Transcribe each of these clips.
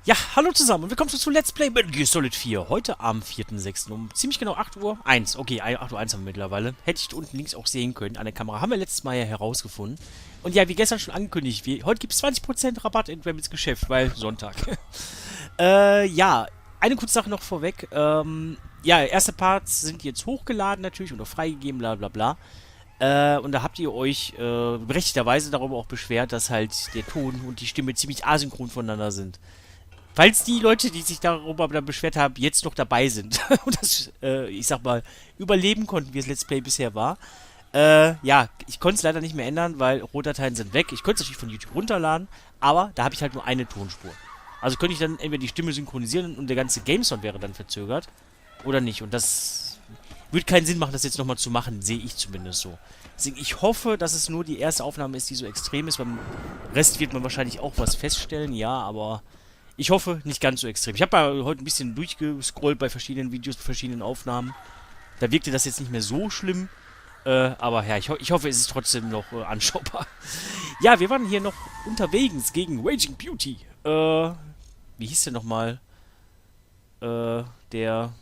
Ja, hallo zusammen und willkommen zu Let's Play Metal Gear Solid 4. Heute am 4.6. um ziemlich genau 8 Uhr 1. Okay, 8 Uhr 1 haben wir mittlerweile. Hätte ich unten links auch sehen können an der Kamera. Haben wir letztes Mal ja herausgefunden. Und ja, wie gestern schon angekündigt, heute gibt es 20% Rabatt in Rebels Geschäft, weil Sonntag. Ja, eine kurze Sache noch vorweg. Ja, erste Parts sind jetzt hochgeladen natürlich und auch freigegeben, bla bla bla. Und da habt ihr euch berechtigterweise darüber auch beschwert, dass halt der Ton und die Stimme ziemlich asynchron voneinander sind. Falls die Leute, die sich darüber beschwert haben, jetzt noch dabei sind und das, ich sag mal, überleben konnten, wie das Let's Play bisher war. Ja, ich konnte es leider nicht mehr ändern, weil Rohdateien sind weg. Ich konnte es natürlich von YouTube runterladen, aber da habe ich halt nur eine Tonspur. Also könnte ich dann entweder die Stimme synchronisieren und der ganze Gamesound wäre dann verzögert oder nicht. Und das würde keinen Sinn machen, das jetzt nochmal zu machen, sehe ich zumindest so. Deswegen, ich hoffe, dass es nur die erste Aufnahme ist, die so extrem ist. Beim Rest wird man wahrscheinlich auch was feststellen, ja, aber ich hoffe, nicht ganz so extrem. Ich habe ja heute ein bisschen durchgescrollt bei verschiedenen Videos, bei verschiedenen Aufnahmen. Da wirkte das jetzt nicht mehr so schlimm. Aber ja, ich hoffe, es ist trotzdem noch anschaubar. Ja, wir waren hier noch unterwegs gegen Raging Beauty. Wie hieß der nochmal? Der...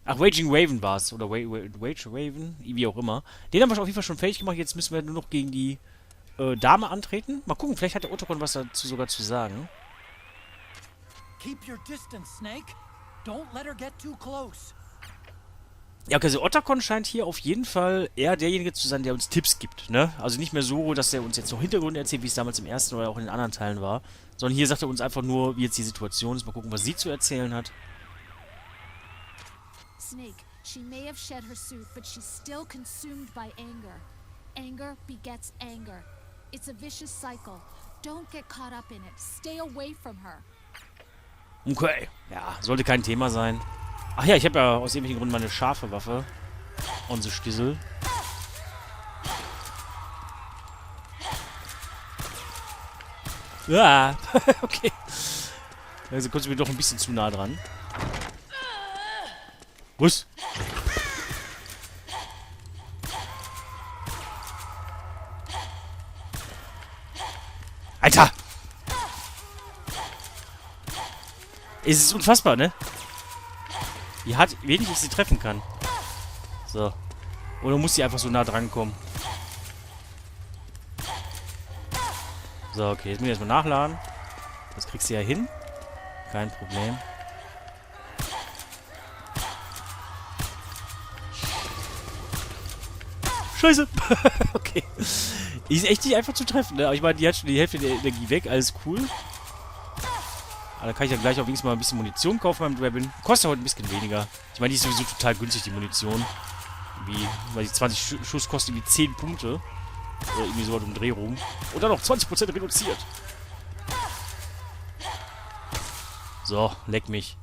Ach, Raging Raven war es. Oder Wage Raven? Wie auch immer. Den haben wir auf jeden Fall schon fertig gemacht. Jetzt müssen wir nur noch gegen die Dame antreten. Mal gucken, vielleicht hat der Otokon was dazu sogar zu sagen. Keep your distance, Snake. Don't let her get too close. Ja, okay, also Otacon scheint hier auf jeden Fall eher derjenige zu sein, der uns Tipps gibt, ne? Also nicht mehr so, dass er uns jetzt noch Hintergründe erzählt, wie es damals im ersten oder auch in den anderen Teilen war. Sondern hier sagt er uns einfach nur, wie jetzt die Situation ist. Mal gucken, was sie zu erzählen hat. Snake, she may have shed her suit, but she's still consumed by anger. Anger begets anger. It's a vicious cycle. Don't get caught up in it. Stay away from her. Okay. Ja, sollte kein Thema sein. Ach ja, ich habe ja aus irgendwelchen Gründen meine scharfe Waffe. Unsere Stissel. Ja, okay. Also kommst du mir doch ein bisschen zu nah dran. Was? Alter! Es ist unfassbar, ne? Wie hart, wenig ich sie treffen kann. So. Oder muss sie einfach so nah dran kommen? So, okay. Jetzt muss ich erstmal nachladen. Das kriegst du ja hin. Kein Problem. Scheiße. Okay. Die ist echt nicht einfach zu treffen, ne? Aber ich meine, die hat schon die Hälfte der Energie weg. Alles cool. Aber da kann ich ja gleich auch wenigstens mal ein bisschen Munition kaufen beim Dragon. Kostet heute ein bisschen weniger. Ich meine, die ist sowieso total günstig, die Munition. Wie, weil die 20 Schuss kosten wie 10 Punkte. Oder irgendwie so um Dreh rum. Und dann noch 20% reduziert. So, leck mich.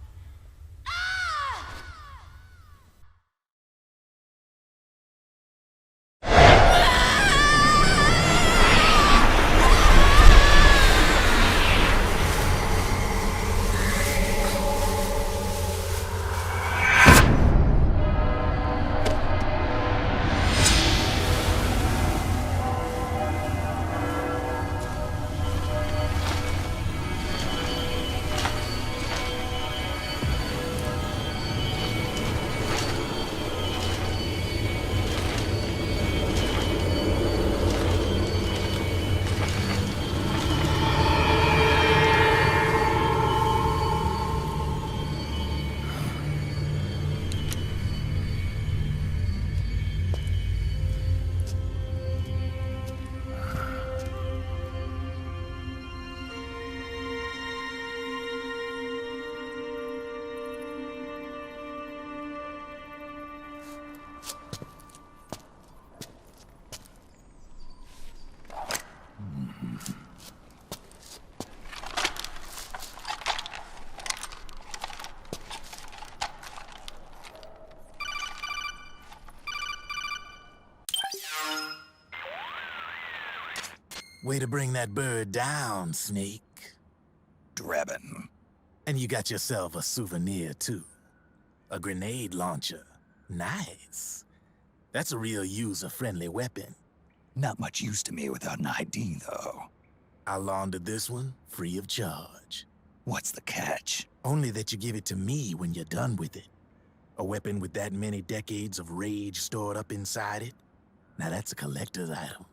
Way to bring that bird down, Snake. Drebin. And you got yourself a souvenir, too. A grenade launcher. Nice. That's a real user-friendly weapon. Not much use to me without an ID, though. I laundered this one free of charge. What's the catch? Only that you give it to me when you're done with it. A weapon with that many decades of rage stored up inside it? Now that's a collector's item.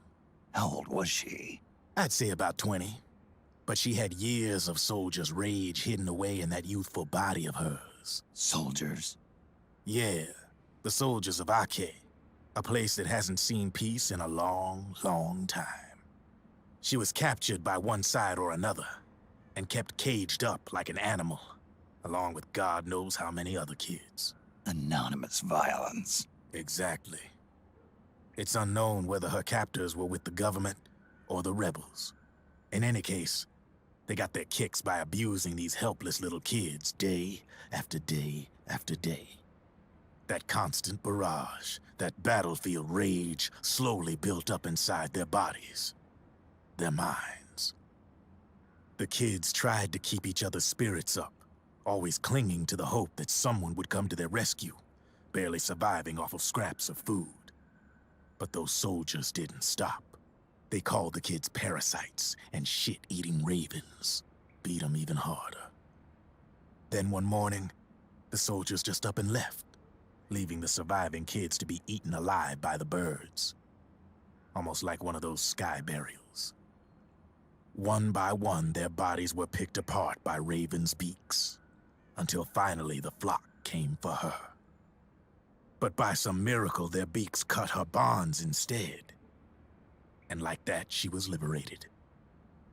How old was she? I'd say about 20. But she had years of soldiers' rage hidden away in that youthful body of hers. Soldiers? Yeah, the soldiers of Ake, a place that hasn't seen peace in a long, long time. She was captured by one side or another, and kept caged up like an animal, along with God knows how many other kids. Anonymous violence. Exactly. It's unknown whether her captors were with the government or the rebels. In any case, they got their kicks by abusing these helpless little kids day after day after day. That constant barrage, that battlefield rage slowly built up inside their bodies, their minds. The kids tried to keep each other's spirits up, always clinging to the hope that someone would come to their rescue, barely surviving off of scraps of food. But those soldiers didn't stop. They called the kids parasites and shit-eating ravens, beat them even harder. Then one morning, the soldiers just up and left, leaving the surviving kids to be eaten alive by the birds. Almost like one of those sky burials. One by one, their bodies were picked apart by ravens' beaks, until finally the flock came for her. But by some miracle, their beaks cut her bonds instead. And like that, she was liberated.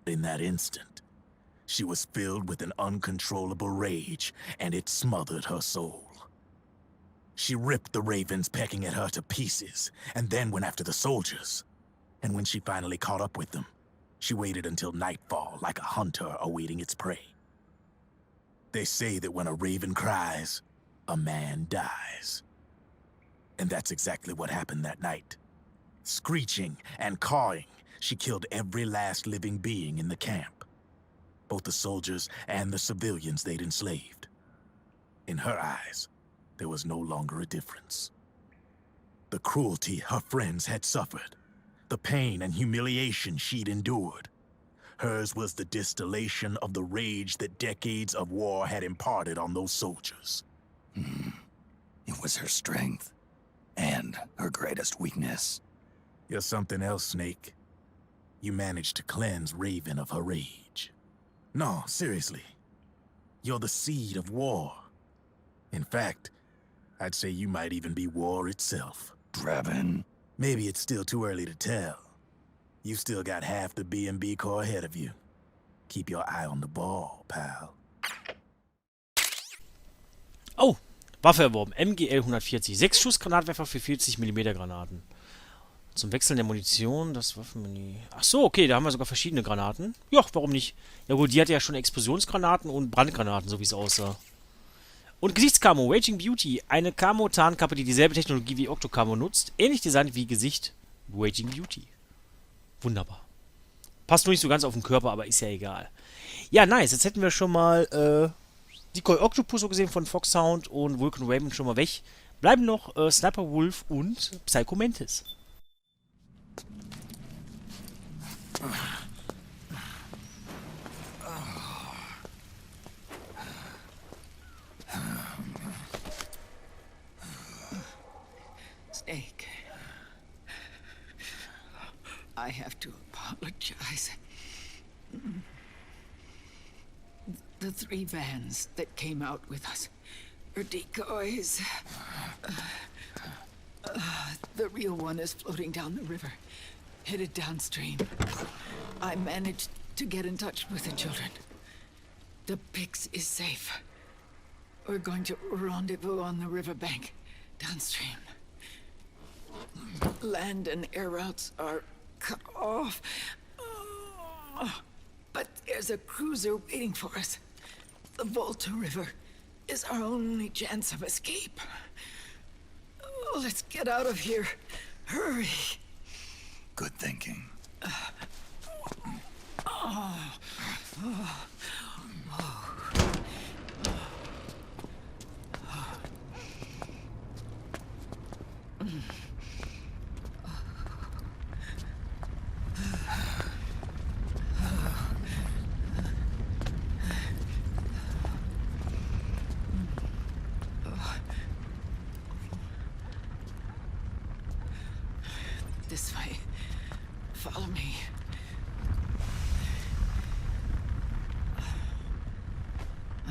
In that instant, she was filled with an uncontrollable rage, and it smothered her soul. She ripped the ravens pecking at her to pieces, and then went after the soldiers. And when she finally caught up with them, she waited until nightfall like a hunter awaiting its prey. They say that when a raven cries, a man dies. And that's exactly what happened that night. Screeching and cawing, she killed every last living being in the camp. Both the soldiers and the civilians they'd enslaved. In her eyes, there was no longer a difference. The cruelty her friends had suffered, the pain and humiliation she'd endured. Hers was the distillation of the rage that decades of war had imparted on those soldiers. It was her strength, and her greatest weakness. You're something else, Snake. You managed to cleanse Raven of her rage. No, seriously. You're the seed of war. In fact, I'd say you might even be war itself. Draven. Maybe it's still too early to tell. You still got half the B&B Corps ahead of you. Keep your eye on the ball, pal. Oh, Waffe erworben. MGL 140. 6 Schuss Granatwerfer für 40 mm Granaten. Zum Wechseln der Munition, das Waffenmenü. Ach so, okay, da haben wir sogar verschiedene Granaten. Ja, warum nicht? Ja gut, die hatte ja schon Explosionsgranaten und Brandgranaten, so wie es aussah. Und Gesichtskamo, Raging Beauty. Eine Camo-Tarnkappe, die dieselbe Technologie wie Octocamo nutzt. Ähnlich designt wie Gesicht Raging Beauty. Wunderbar. Passt nur nicht so ganz auf den Körper, aber ist ja egal. Ja, nice. Jetzt hätten wir schon mal Decoy Octopus so gesehen von Foxhound und Vulcan Raven schon mal weg. Bleiben noch Sniper Wolf und Psycho Mantis. Snake, I have to apologize. The 3 vans that came out with us are decoys. The real one is floating down the river, headed downstream. I managed to get in touch with the children. The Pix is safe. We're going to rendezvous on the riverbank, downstream. Land and air routes are cut off. But there's a cruiser waiting for us. The Volta River is our only chance of escape. Let's get out of here. Hurry. Good thinking.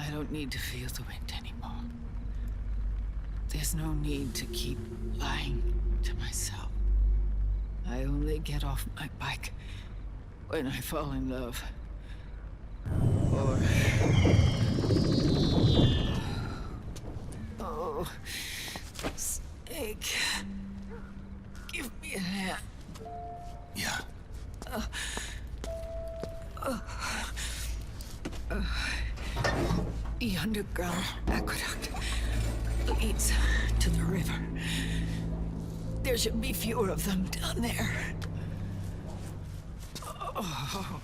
I don't need to feel the wind anymore. There's no need to keep lying to myself. I only get off my bike when I fall in love. Or... Oh, Snake. Give me a hand. Yeah. The underground aqueduct leads to the river. There should be fewer of them down there. Oh.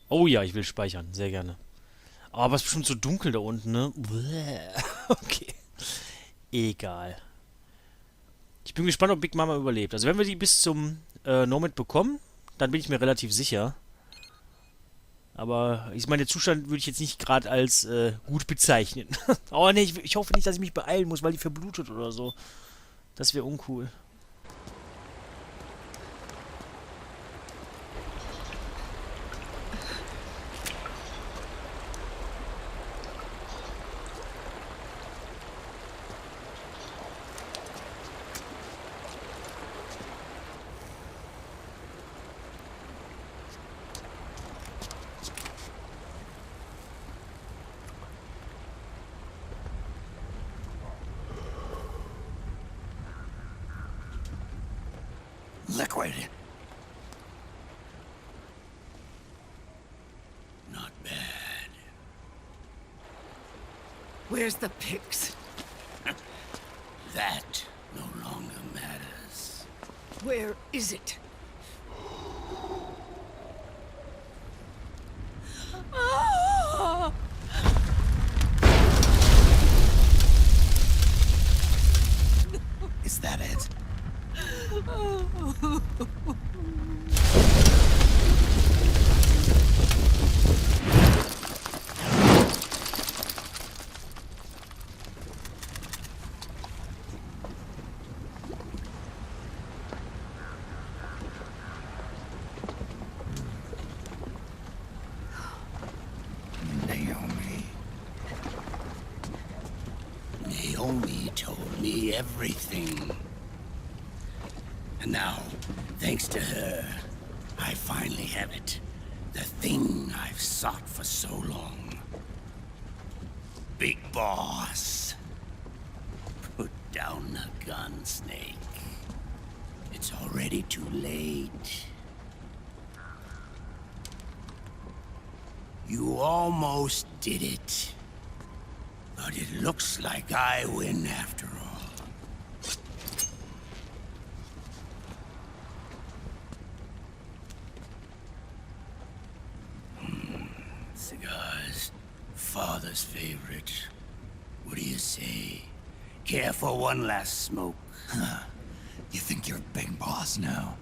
Oh ja, ich will speichern. Sehr gerne. Aber es ist bestimmt so dunkel da unten, ne? Okay. Egal. Ich bin gespannt, ob Big Mama überlebt. Also wenn wir die bis zum Nomad bekommen, dann bin ich mir relativ sicher. Aber ich meine, der Zustand würde ich jetzt nicht gerade als gut bezeichnen. Oh ne, ich hoffe nicht, dass ich mich beeilen muss, weil die verblutet oder so. Das wäre uncool. Liquid. Not bad. Where's the pigs? That no longer matters. Where is it? Ah! Is that it? Naomi told me everything. And now, thanks to her, I finally have it. The thing I've sought for so long. Big Boss. Put down the gun, Snake. It's already too late. You almost did it. But it looks like I win after all. Cigars. Father's favorite. What do you say? Care for one last smoke? Huh. You think you're Big Boss now?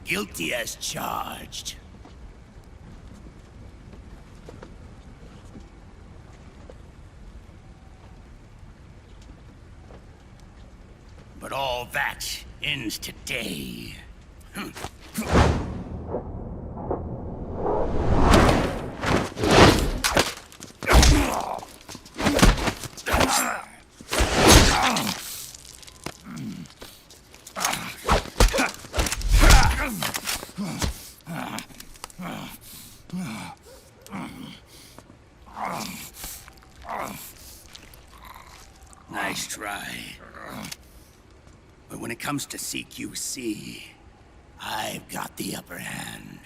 Guilty as charged. But all that ends today. Nice try. But when it comes to CQC, I've got the upper hand.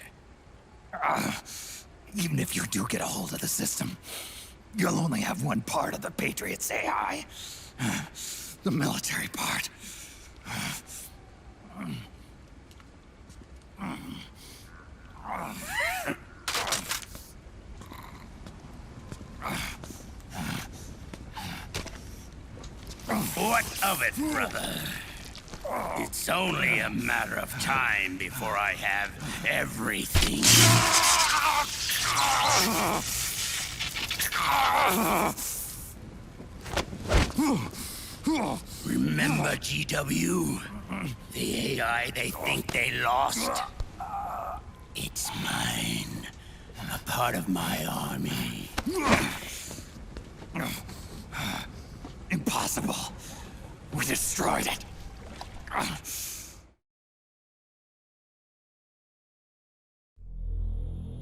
Even if you do get a hold of the system, You'll only have one part of the Patriots AI. The military part. What of it, brother? It's only a matter of time before I have everything. Remember, GW? The AI they think they lost? It's mine. A part of my army. Impossible. We destroyed it.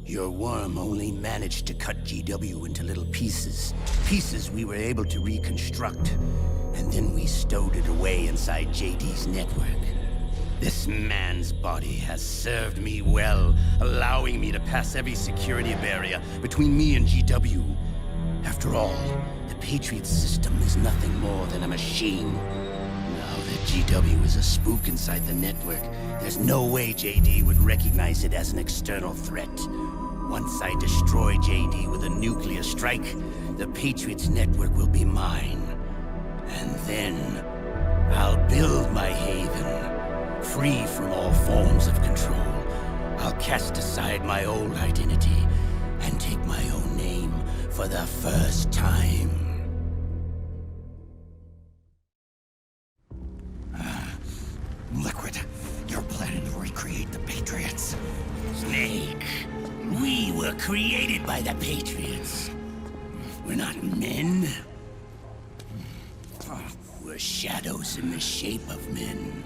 Your worm only managed to cut GW into little pieces. Pieces we were able to reconstruct. And then we stowed it away inside JD's network. This man's body has served me well, allowing me to pass every security barrier between me and GW. After all, the Patriots system is nothing more than a machine. Now that GW is a spook inside the network, there's no way JD would recognize it as an external threat. Once I destroy JD with a nuclear strike, the Patriots network will be mine. And then, I'll build my haven, free from all forms of control. I'll cast aside my old identity and take my own name for the first time. Liquid, you're planning to recreate the Patriots. Snake, we were created by the Patriots. We're not men. We're shadows in the shape of men.